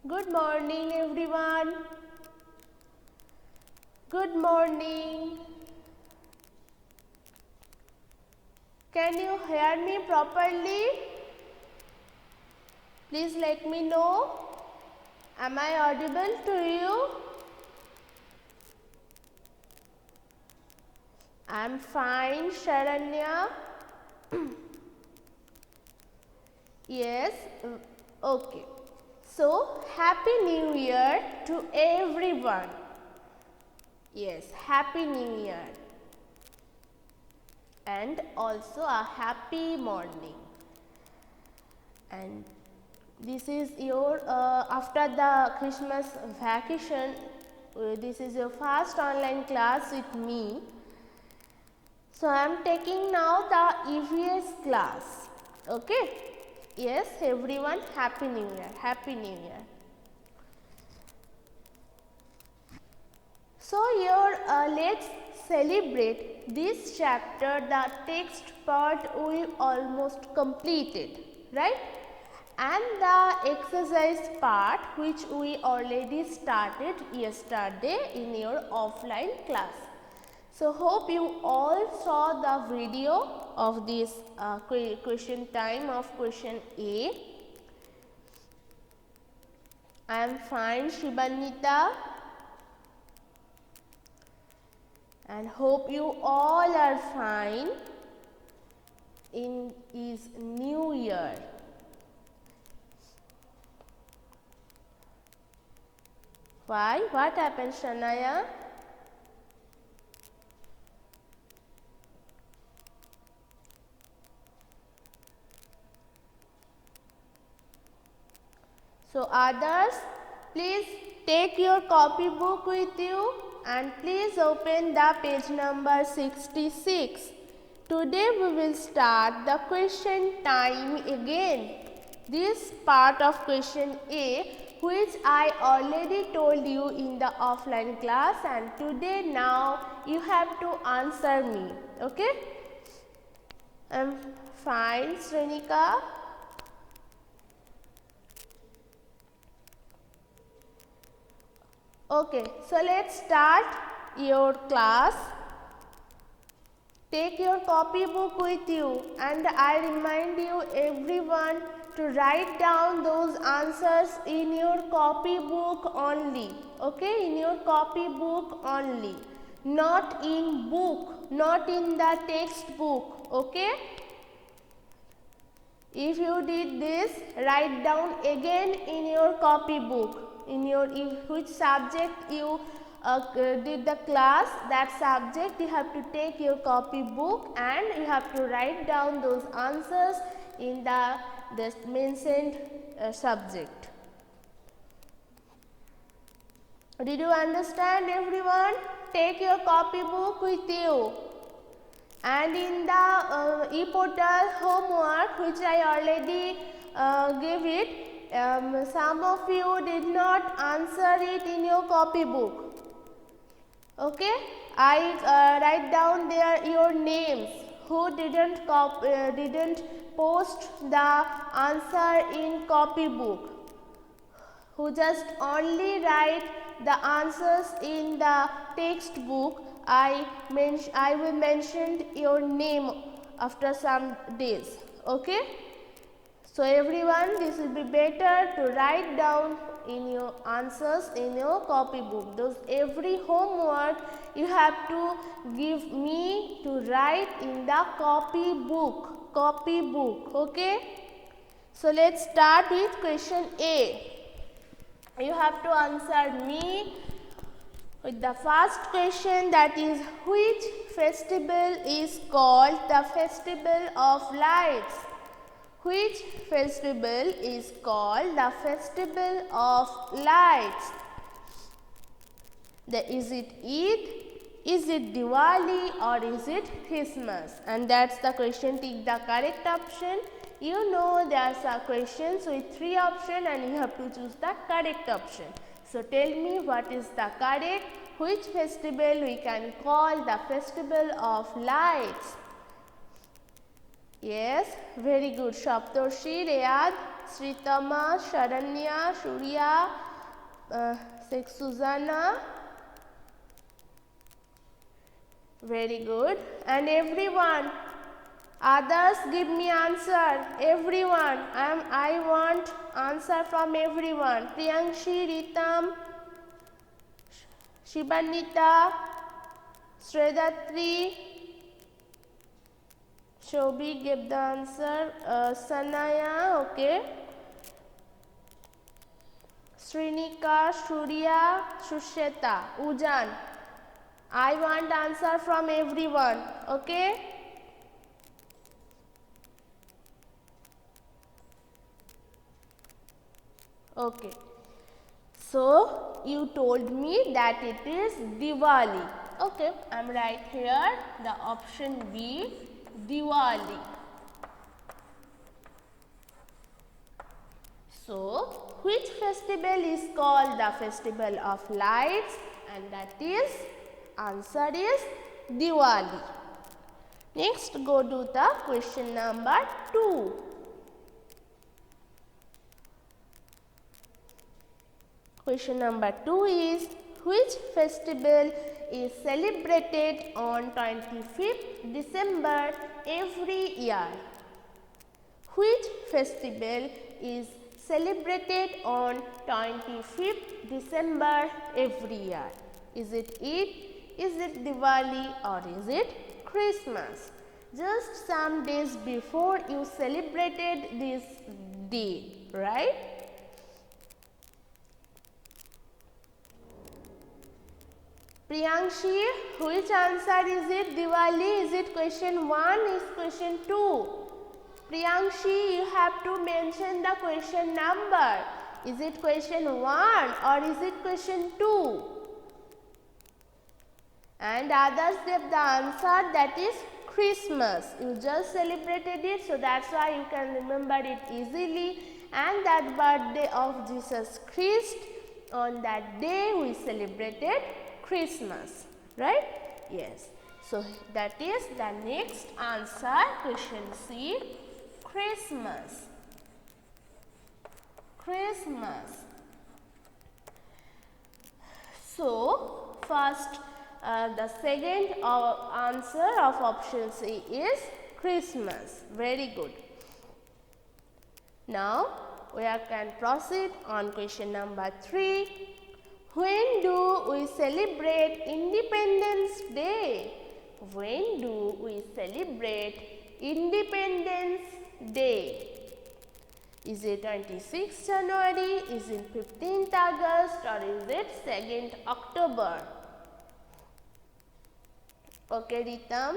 Good morning everyone. Good morning. Can you hear me properly? Please let me know. Am I audible to you? I am fine, Sharanya. Yes, okay. So, Happy New Year to everyone. Yes, Happy New Year. And also a happy morning. And this is your, after the Christmas vacation, this is your first online class with me. So, I am taking now the EVS class. Okay? Yes, everyone, Happy New Year. Happy New Year. So, here let's celebrate this chapter. The text part we almost completed, right? And the exercise part which we already started yesterday in your offline class. So, hope you all saw the video of this question time of question A. I am fine, Shibanita, and hope you all are fine in this new year. Why? What happened, Shanaya? So, others, please take your copybook with you and please open the page number 66. Today we will start the question time again. This part of question A, which I already told you in the offline class, and today now you have to answer me. Okay? I'm fine, Srenika. Okay, so let's start your class. Take your copybook with you, and I remind you everyone to write down those answers in your copybook only. Okay, in your copybook only, not in book, not in the textbook. Okay. If you did this, write down again in your copybook. In which subject you did the class, that subject you have to take your copybook and you have to write down those answers in the mentioned subject. Did you understand, everyone? Take your copybook with you. And in the e-portal homework which I already gave it, some of you did not answer it in your copybook. Okay, I write down there your names who didn't post the answer in copybook, who just only write the answers in the textbook. I will mention your name after some days. Okay. So, everyone, this will be better to write down in your answers in your copybook. Those every homework you have to give me to write in the copybook. Okay. So, let's start with question A. You have to answer me with the first question, that is, which festival is called the Festival of Lights? Which festival is called the Festival of Lights? Is it Eid, is it Diwali, or is it Christmas? And that's the question. Take the correct option. You know there's a questions with 3 options and you have to choose the correct option. So tell me what is the correct, which festival we can call the Festival of Lights? Yes, very good, Shaptorshi, Riyad. Sritama, Sharanya, Surya, Susanna. Very good. And everyone. Others give me answer. Everyone. I want answer from everyone. Priyankshi, Ritam, Shibanita, Sredatri. Shobhi gave the answer. Sanaya, okay. Srinika, Surya, Shusheta, Ujan. I want answer from everyone, okay? Okay. So, you told me that it is Diwali. Okay, I am right here the option B, Diwali. So, which festival is called the festival of lights? And that is, answer is Diwali. Next, go to the question number 2. Question number 2 is, which festival is celebrated on 25th December every year? Which festival is celebrated on 25th December every year? Is it Eid? Is it Diwali or is it Christmas? Just some days before you celebrated this day, right? Priyankshi, which answer is it? Diwali? Is it question 1? Is question 2? Priyankshi, you have to mention the question number. Is it question 1 or is it question 2? And others gave the answer, that is Christmas. You just celebrated it, so that's why you can remember it easily. And that birthday of Jesus Christ, on that day we celebrated Christmas, right? Yes. So that is the next answer, question C, Christmas. Christmas. So first, the second answer of option C is Christmas. Very good. Now we can proceed on question number 3. When do we celebrate Independence Day? When do we celebrate Independence Day? Is it 26th January? Is it 15th August or is it 2nd October? Okay, Ritam,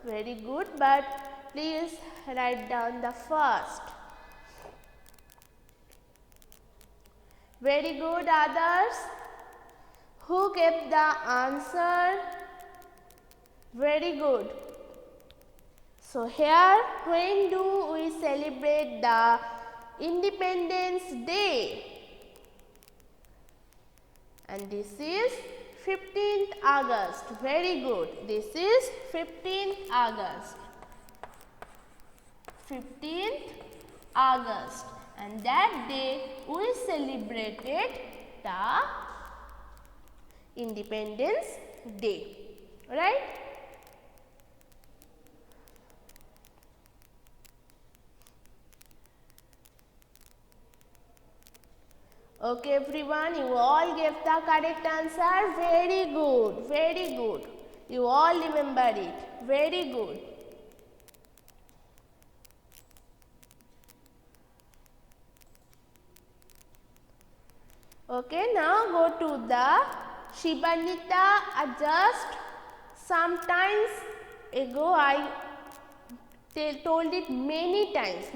very good, but please write down the first. Very good, others. Who gave the answer? Very good. So here, when do we celebrate the Independence Day? And this is 15th August. Very good. This is 15th August. 15th August. And that day we celebrated the Independence Day. Right? Okay, everyone, you all gave the correct answer. Very good, very good. You all remember it. Very good. Okay, now go to the Shibanita. Just sometimes ago I told it many times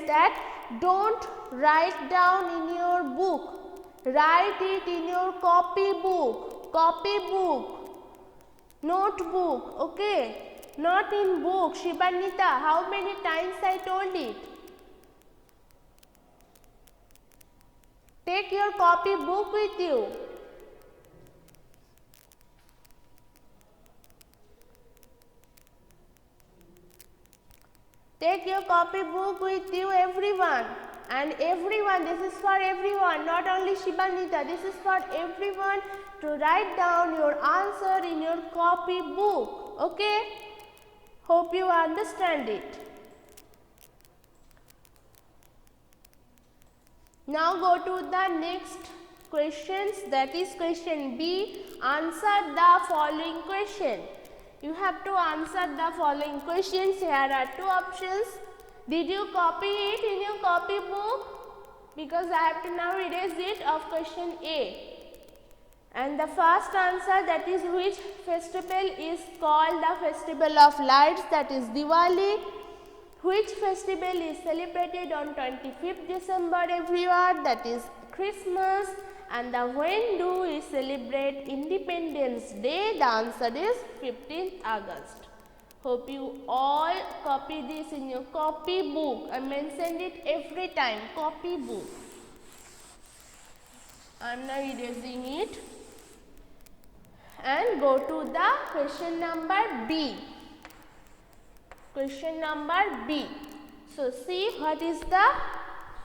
that don't write down in your book. Write it in your copybook, notebook, okay? Not in book. Shibanita, how many times I told it? Take your copybook with you. Take your copybook with you, everyone. and everyone, this is for everyone, not only Shibanita, this is for everyone to write down your answer in your copy book. Okay? Hope you understand it. Now go to the next questions, that is question B. Answer the following question. You have to answer the following questions. Here are two options. Did you copy it in your copy book? Because I have to now erase it of question A. And the first answer, that is which festival is called the festival of lights, that is Diwali. Which festival is celebrated on 25th December every year, that is Christmas. And the when do we celebrate Independence Day? The answer is 15th August. Hope you all copy this in your copy book. I mentioned it every time, copy book. I am now erasing it. And go to the question number B. Question number B. So see what is the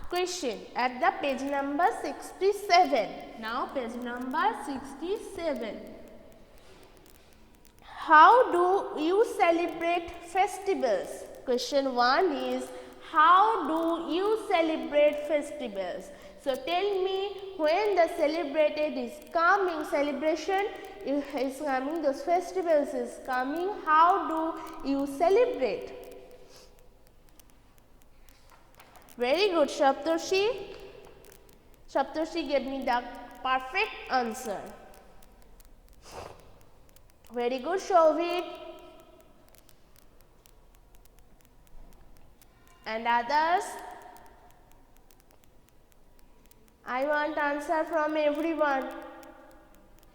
question at the page number 67. Now page number 67. How do you celebrate festivals? Question 1 is, how do you celebrate festivals? So tell me when the celebrated is coming, celebration is coming, those festivals is coming, how do you celebrate? Very good, Saptarshi. Saptarshi gave me the perfect answer. Very good, Shovit. And others? I want answer from everyone.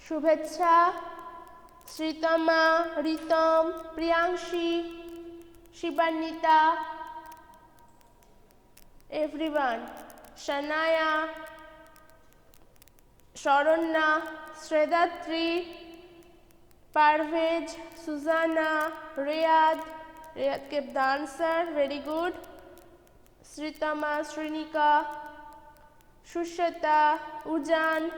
Shubhecha, Sritama, Ritam, Priyanshi, Shibanita, everyone. Shanaya, Sharonna, Sredatri, Parvez, Susanna, Riyad gave the answer, very good. Sritama, Srinika, Shushata, Ujan.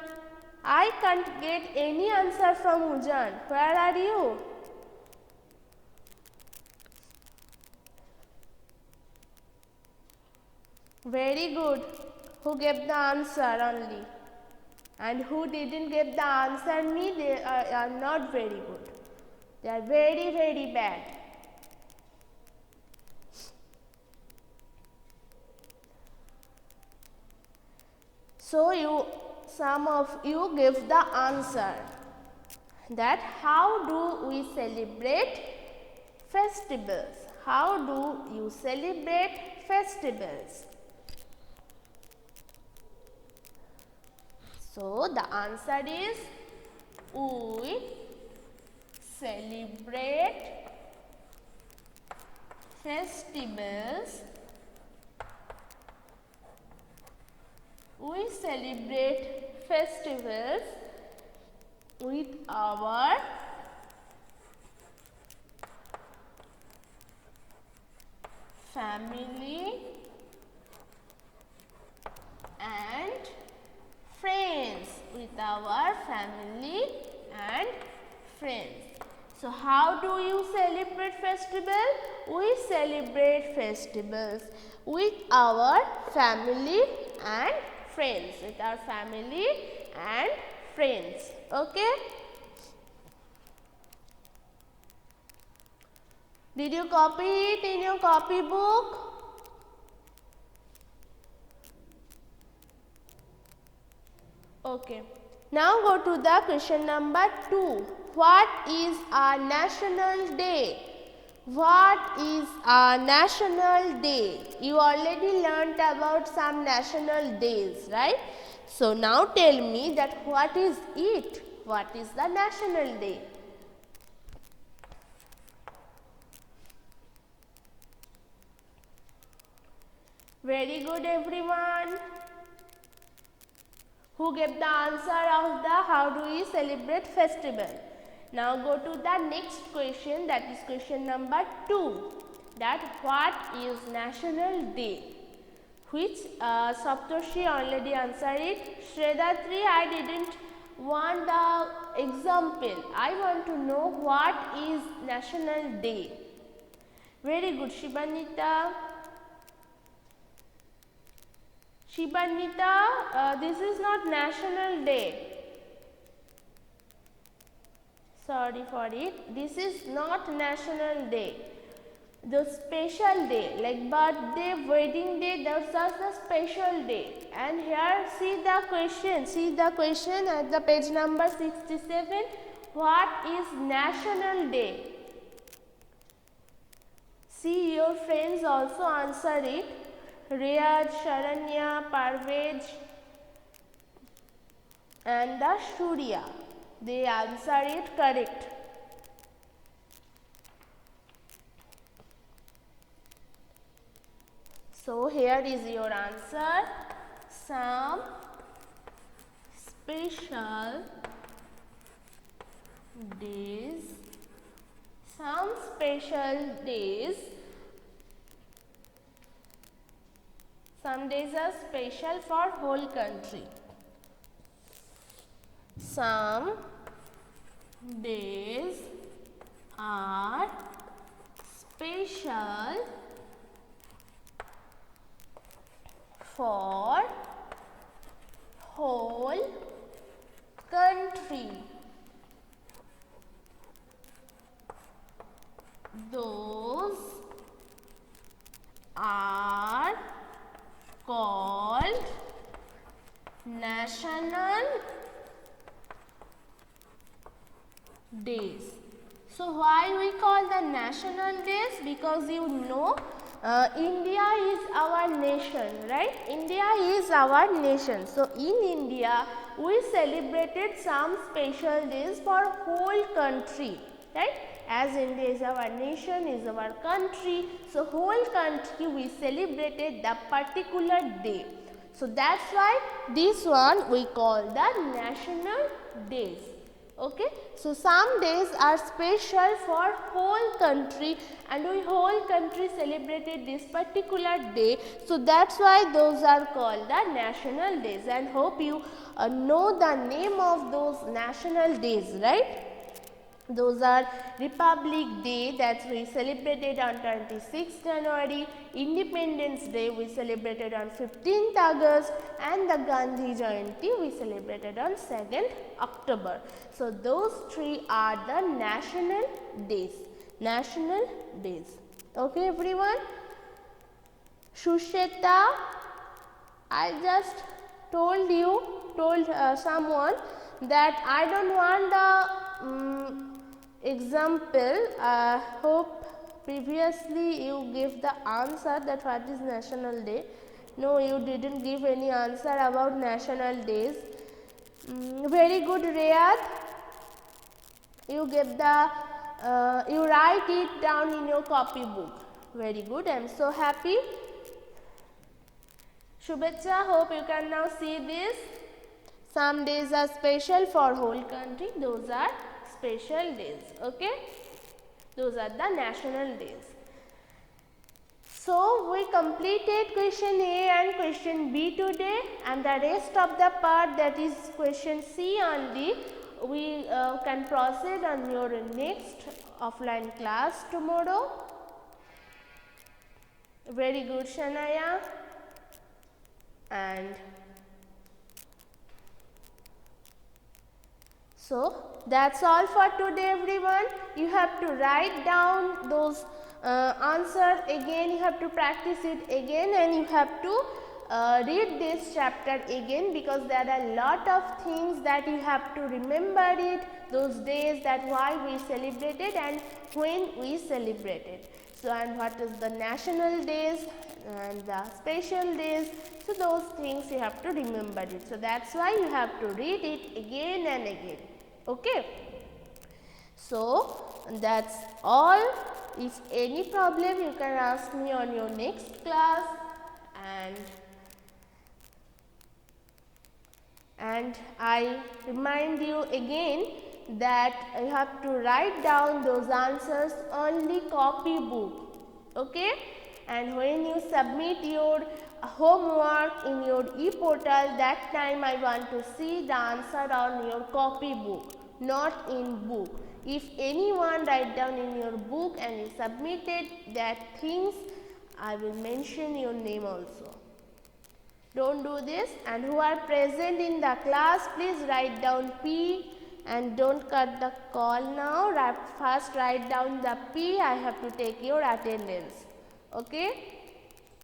I can't get any answer from Ujan. Where are you? Very good. Who gave the answer only? And who didn't get the answer me, they are not very good. They are very, very bad. So some of you give the answer that how do we celebrate festivals? How do you celebrate festivals? So the answer is, we celebrate festivals. We celebrate festivals with our family and friends. With our family and friends. So how do you celebrate festival? We celebrate festivals with our family and friends. With our family and friends. Okay? Did you copy it in your copy book? Okay. Now go to the question number 2. What is our national day? What is our national day? You already learnt about some national days, right? So now tell me that what is it? What is the national day? Very good, everyone. Who gave the answer of the how do we celebrate festival? Now go to the next question, that is question number 2. That what is national day? Which Saptarshi already answered it. Shredatri, I didn't want the example. I want to know what is National Day. Very good, Shibanita. Shibanita, this is not National Day. Sorry for it. This is not National Day. The special day like birthday, wedding day, those are the special day. And here see the question at the page number 67. What is National Day? See, your friends also answer it. Riyad, Sharanya, Parvez and the Surya, they answer it correct. So here is your answer. Some special days. Some special days. Some days are special for whole country. Some days are special for whole country. Those are called national days. So why we call the national days? Because you know India is our nation, right? India is our nation. So in India we celebrated some special days for whole country, right? As India is our nation, is our country, so whole country we celebrated the particular day. So that's why this one we call the national days. Okay, so some days are special for whole country and we whole country celebrated this particular day. So that's why those are called the national days, and hope you know the name of those national days, right? Those are Republic Day, that we celebrated on 26th January, Independence Day we celebrated on 15th August and the Gandhi Jayanti we celebrated on 2nd October. So those three are the national days. National days. Okay everyone? Shusheta, I just told someone that I don't want the example. Hope previously you gave the answer that what is National Day. No, you didn't give any answer about national days. Very good, Riyad. You get the you write it down in your copybook. Very good. I am so happy. Shubhecha, hope you can now see this. Some days are special for whole country. Those are special days. Okay, those are the national days. So we completed question A and question B today, and the rest of the part, that is question C only, we can proceed on your next offline class tomorrow. Very good, Shanaya. And so that's all for today everyone. You have to write down those answers again, you have to practice it again, and you have to read this chapter again, because there are a lot of things that you have to remember it, those days, that why we celebrated and when we celebrated. So and what is the national days and the special days. So those things you have to remember it. So that's why you have to read it again and again. Okay. So that's all. If any problem, you can ask me on your next class, and I remind you again that you have to write down those answers on the copybook. Okay. And when you submit your homework in your e-portal, that time I want to see the answer on your copybook, not in book. If anyone write down in your book and you submitted that things, I will mention your name also. Don't do this, and who are present in the class, please write down P and don't cut the call now. First write down the P. I have to take your attendance. Okay.